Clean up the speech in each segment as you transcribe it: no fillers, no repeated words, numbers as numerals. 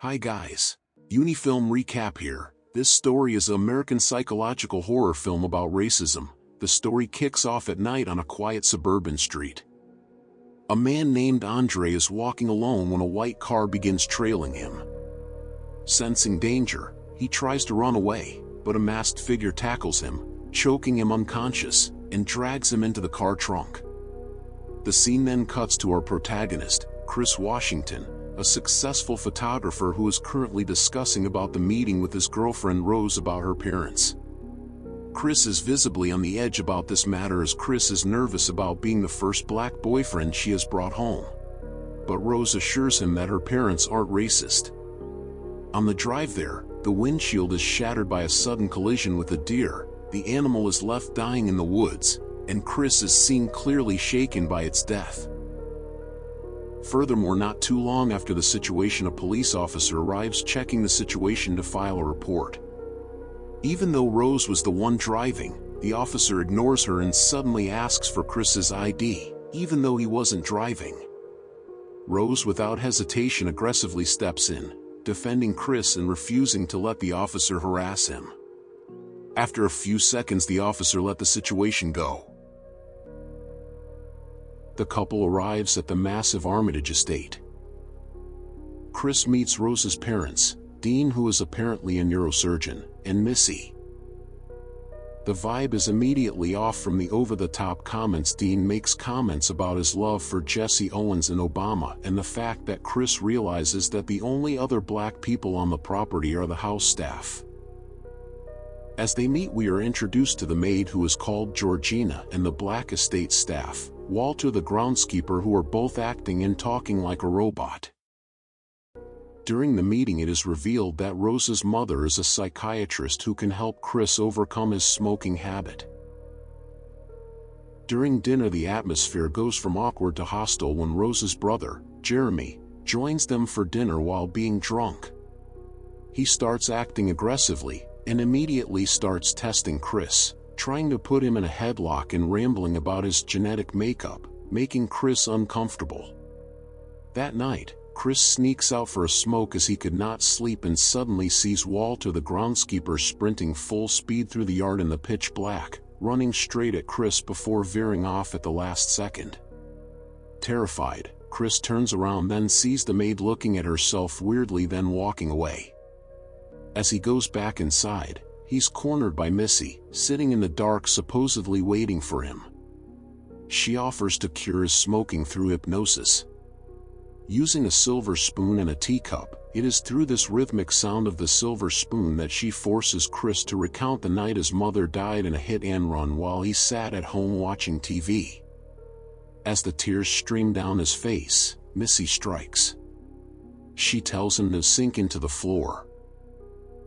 Hi guys. Unifilm recap here. This story is an American psychological horror film about racism. The story kicks off at night on a quiet suburban street. A man named Andre is walking alone when a white car begins trailing him. Sensing danger, he tries to run away, but a masked figure tackles him, choking him unconscious, and drags him into the car trunk. The scene then cuts to our protagonist, Chris Washington, a successful photographer who is currently discussing about the meeting with his girlfriend Rose about her parents. Chris is visibly on the edge about this matter as Chris is nervous about being the first black boyfriend she has brought home. But Rose assures him that her parents aren't racist. On the drive there, the windshield is shattered by a sudden collision with a deer. The animal is left dying in the woods, and Chris is seen clearly shaken by its death. Furthermore, not too long after the situation, a police officer arrives checking the situation to file a report. Even though Rose was the one driving, the officer ignores her and suddenly asks for Chris's ID, even though he wasn't driving. Rose without hesitation aggressively steps in, defending Chris and refusing to let the officer harass him. After a few seconds, the officer let the situation go. The couple arrives at the massive Armitage estate. Chris meets Rose's parents, Dean, who is apparently a neurosurgeon, and Missy. The vibe is immediately off from the over-the-top comments. Dean makes comments about his love for Jesse Owens and Obama and the fact that Chris realizes that the only other black people on the property are the house staff. As they meet, we are introduced to the maid, who is called Georgina, and the black estate staff, Walter the groundskeeper, who are both acting and talking like a robot. During the meeting, it is revealed that Rose's mother is a psychiatrist who can help Chris overcome his smoking habit. During dinner, the atmosphere goes from awkward to hostile when Rose's brother, Jeremy, joins them for dinner while being drunk. He starts acting aggressively, and immediately starts testing Chris, trying to put him in a headlock and rambling about his genetic makeup, making Chris uncomfortable. That night, Chris sneaks out for a smoke as he could not sleep and suddenly sees Walter the groundskeeper sprinting full speed through the yard in the pitch black, running straight at Chris before veering off at the last second. Terrified, Chris turns around, then sees the maid looking at herself weirdly, then walking away. As he goes back inside, he's cornered by Missy, sitting in the dark supposedly waiting for him. She offers to cure his smoking through hypnosis. Using a silver spoon and a teacup, it is through this rhythmic sound of the silver spoon that she forces Chris to recount the night his mother died in a hit-and-run while he sat at home watching TV. As the tears stream down his face, Missy strikes. She tells him to sink into the floor.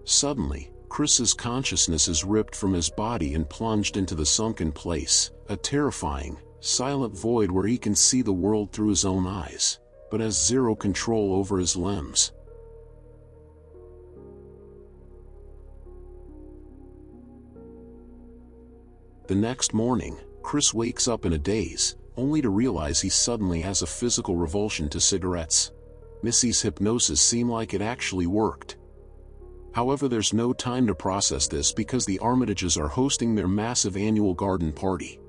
Suddenly, Chris's consciousness is ripped from his body and plunged into the sunken place, a terrifying, silent void where he can see the world through his own eyes, but has zero control over his limbs. The next morning, Chris wakes up in a daze, only to realize he suddenly has a physical revulsion to cigarettes. Missy's hypnosis seemed like it actually worked. However, there's no time to process this because the Armitages are hosting their massive annual garden party.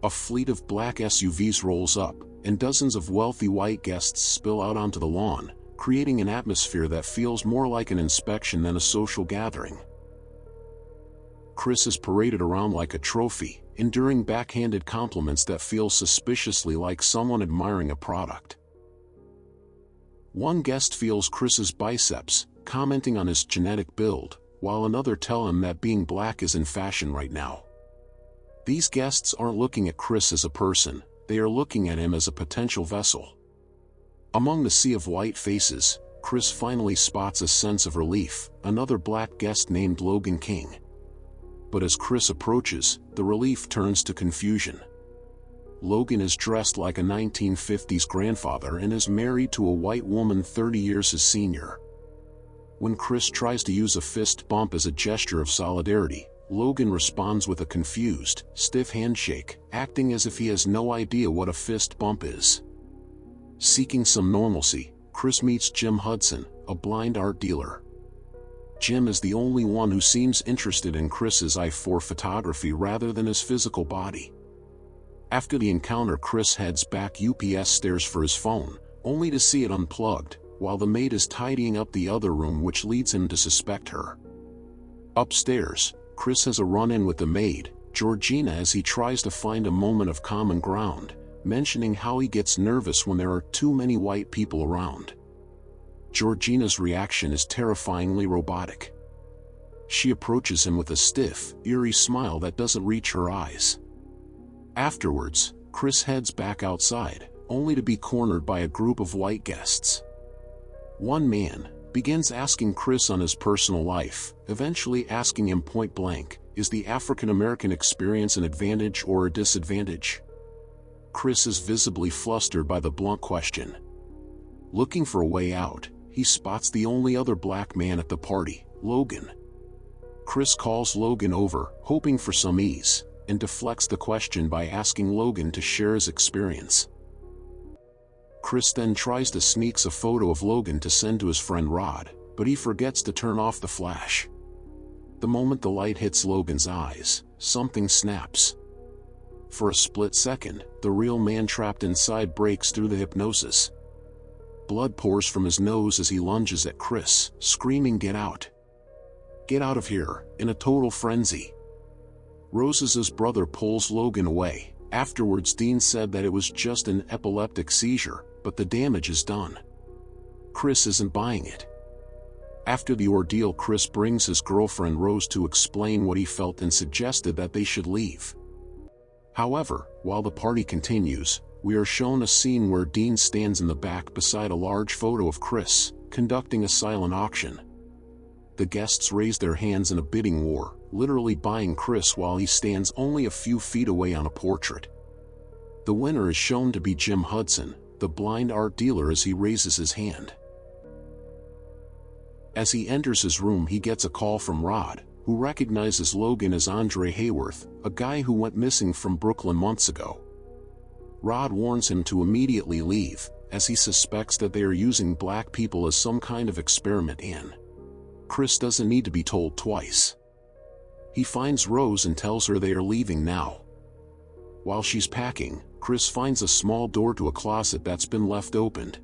A fleet of black SUVs rolls up, and dozens of wealthy white guests spill out onto the lawn, creating an atmosphere that feels more like an inspection than a social gathering. Chris is paraded around like a trophy, enduring backhanded compliments that feel suspiciously like someone admiring a product. One guest feels Chris's biceps, commenting on his genetic build, while another tells him that being black is in fashion right now. These guests aren't looking at Chris as a person, they are looking at him as a potential vessel. Among the sea of white faces, Chris finally spots a sense of relief, another black guest named Logan King. But as Chris approaches, the relief turns to confusion. Logan is dressed like a 1950s grandfather and is married to a white woman 30 years his senior. When Chris tries to use a fist bump as a gesture of solidarity, Logan responds with a confused, stiff handshake, acting as if he has no idea what a fist bump is. Seeking some normalcy, Chris meets Jim Hudson, a blind art dealer. Jim is the only one who seems interested in Chris's eye for photography rather than his physical body. After the encounter, Chris heads back upstairs for his phone, only to see it unplugged, while the maid is tidying up the other room, which leads him to suspect her. Upstairs, Chris has a run-in with the maid, Georgina, as he tries to find a moment of common ground, mentioning how he gets nervous when there are too many white people around. Georgina's reaction is terrifyingly robotic. She approaches him with a stiff, eerie smile that doesn't reach her eyes. Afterwards, Chris heads back outside, only to be cornered by a group of white guests. One man begins asking Chris on his personal life, eventually asking him point blank, is the African American experience an advantage or a disadvantage? Chris is visibly flustered by the blunt question. Looking for a way out, he spots the only other black man at the party, Logan. Chris calls Logan over, hoping for some ease, and deflects the question by asking Logan to share his experience. Chris then tries to sneak a photo of Logan to send to his friend Rod, but he forgets to turn off the flash. The moment the light hits Logan's eyes, something snaps. For a split second, the real man trapped inside breaks through the hypnosis. Blood pours from his nose as he lunges at Chris, screaming, "Get out! Get out of here!" in a total frenzy. Rose's brother pulls Logan away. Afterwards, Dean said that it was just an epileptic seizure, but the damage is done. Chris isn't buying it. After the ordeal, Chris brings his girlfriend Rose to explain what he felt and suggested that they should leave. However, while the party continues, we are shown a scene where Dean stands in the back beside a large photo of Chris, conducting a silent auction. The guests raise their hands in a bidding war, literally buying Chris while he stands only a few feet away on a portrait. The winner is shown to be Jim Hudson, the blind art dealer, as he raises his hand. As he enters his room, he gets a call from Rod, who recognizes Logan as Andre Hayworth, a guy who went missing from Brooklyn months ago. Rod warns him to immediately leave, as he suspects that they are using black people as some kind of experiment, and Chris doesn't need to be told twice. He finds Rose and tells her they are leaving now. While she's packing, Chris finds a small door to a closet that's been left opened.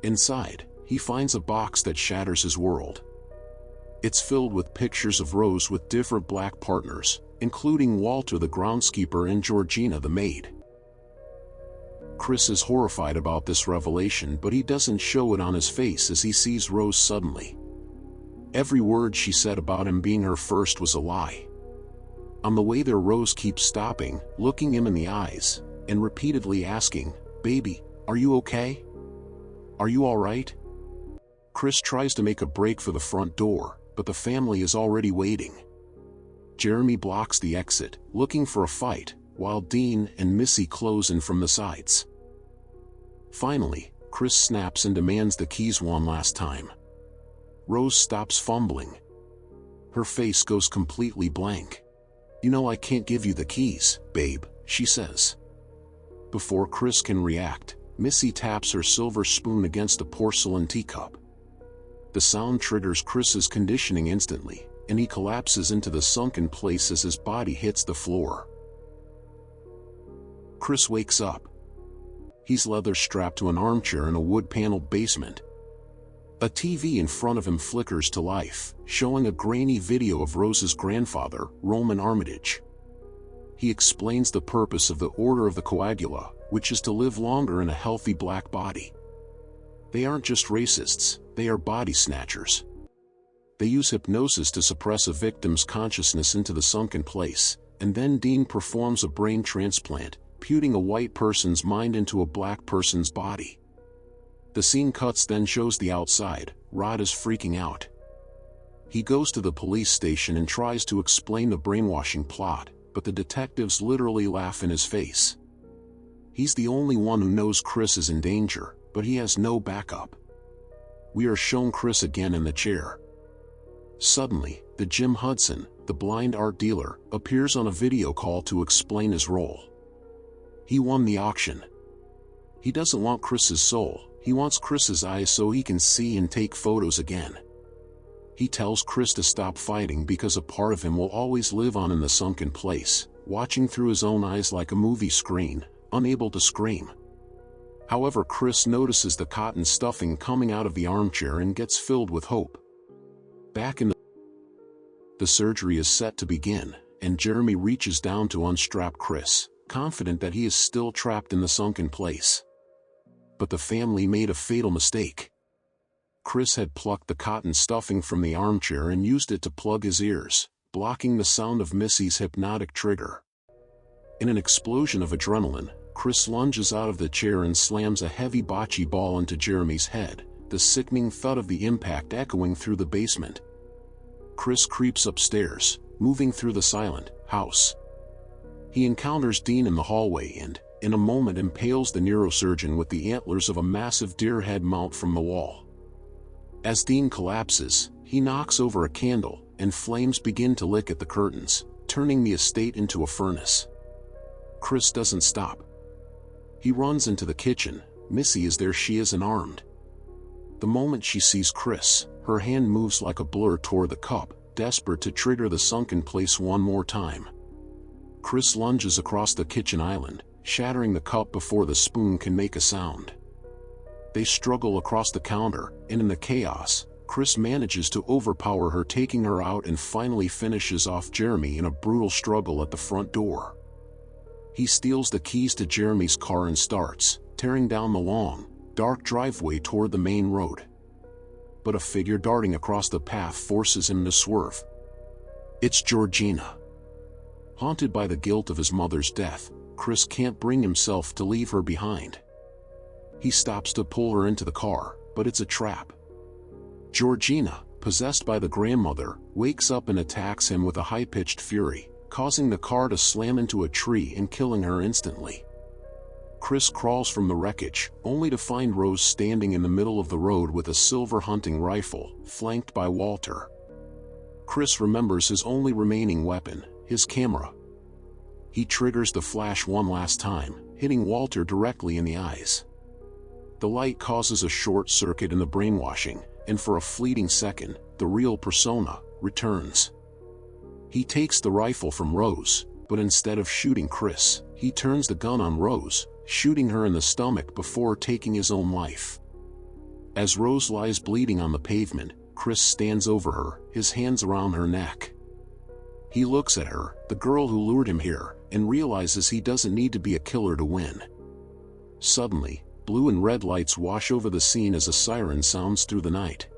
Inside, he finds a box that shatters his world. It's filled with pictures of Rose with different black partners, including Walter the groundskeeper and Georgina the maid. Chris is horrified about this revelation, but he doesn't show it on his face as he sees Rose suddenly. Every word she said about him being her first was a lie. On the way there, Rose keeps stopping, looking him in the eyes, and repeatedly asking, "Baby, are you okay? Are you alright?" Chris tries to make a break for the front door, but the family is already waiting. Jeremy blocks the exit, looking for a fight, while Dean and Missy close in from the sides. Finally, Chris snaps and demands the keys one last time. Rose stops fumbling. Her face goes completely blank. "You know I can't give you the keys, babe," she says. Before Chris can react, Missy taps her silver spoon against a porcelain teacup. The sound triggers Chris's conditioning instantly, and he collapses into the sunken place as his body hits the floor. Chris wakes up. He's leather strapped to an armchair in a wood-paneled basement. A TV in front of him flickers to life, showing a grainy video of Rose's grandfather, Roman Armitage. He explains the purpose of the Order of the Coagula, which is to live longer in a healthy black body. They aren't just racists, they are body snatchers. They use hypnosis to suppress a victim's consciousness into the sunken place, and then Dean performs a brain transplant, putting a white person's mind into a black person's body. The scene cuts then shows the outside. Rod is freaking out. He goes to the police station and tries to explain the brainwashing plot, but the detectives literally laugh in his face. He's the only one who knows Chris is in danger, but he has no backup. We are shown Chris again in the chair. Suddenly, the Jim Hudson, the blind art dealer, appears on a video call to explain his role. He won the auction. He doesn't want Chris's soul, He wants Chris's eyes so he can see and take photos again. He tells Chris to stop fighting because a part of him will always live on in the sunken place, watching through his own eyes like a movie screen, unable to scream. However, Chris notices the cotton stuffing coming out of the armchair and gets filled with hope. Back in the surgery is set to begin, and Jeremy reaches down to unstrap Chris, confident that he is still trapped in the sunken place. But the family made a fatal mistake. Chris had plucked the cotton stuffing from the armchair and used it to plug his ears, blocking the sound of Missy's hypnotic trigger. In an explosion of adrenaline, Chris lunges out of the chair and slams a heavy bocce ball into Jeremy's head, the sickening thud of the impact echoing through the basement. Chris creeps upstairs, moving through the silent house. He encounters Dean in the hallway and, in a moment, impales the neurosurgeon with the antlers of a massive deer head mount from the wall. As Dean collapses, he knocks over a candle, and flames begin to lick at the curtains, turning the estate into a furnace. Chris doesn't stop. He runs into the kitchen. Missy is there. She is unarmed. The moment she sees Chris, her hand moves like a blur toward the cup, desperate to trigger the sunken place one more time. Chris lunges across the kitchen island, shattering the cup before the spoon can make a sound. They struggle across the counter, and in the chaos, Chris manages to overpower her, taking her out, and finally finishes off Jeremy in a brutal struggle at the front door. He steals the keys to Jeremy's car and starts tearing down the long, dark driveway toward the main road. But a figure darting across the path forces him to swerve. It's Georgina. Haunted by the guilt of his mother's death, Chris can't bring himself to leave her behind. He stops to pull her into the car, but it's a trap. Georgina, possessed by the grandmother, wakes up and attacks him with a high-pitched fury, causing the car to slam into a tree and killing her instantly. Chris crawls from the wreckage, only to find Rose standing in the middle of the road with a silver hunting rifle, flanked by Walter. Chris remembers his only remaining weapon, his camera. He triggers the flash one last time, hitting Walter directly in the eyes. The light causes a short circuit in the brainwashing, and for a fleeting second, the real persona returns. He takes the rifle from Rose, but instead of shooting Chris, he turns the gun on Rose, shooting her in the stomach before taking his own life. As Rose lies bleeding on the pavement, Chris stands over her, his hands around her neck. He looks at her, the girl who lured him here, and realizes he doesn't need to be a killer to win. Suddenly, blue and red lights wash over the scene as a siren sounds through the night.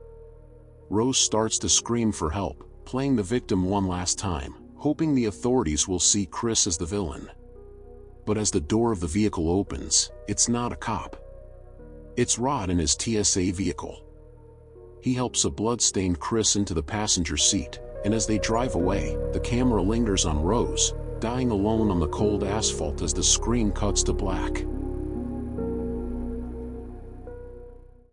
Rose starts to scream for help, playing the victim one last time, hoping the authorities will see Chris as the villain. But as the door of the vehicle opens, it's not a cop. It's Rod in his TSA vehicle. He helps a blood-stained Chris into the passenger seat, and as they drive away, the camera lingers on Rose, dying alone on the cold asphalt as the screen cuts to black.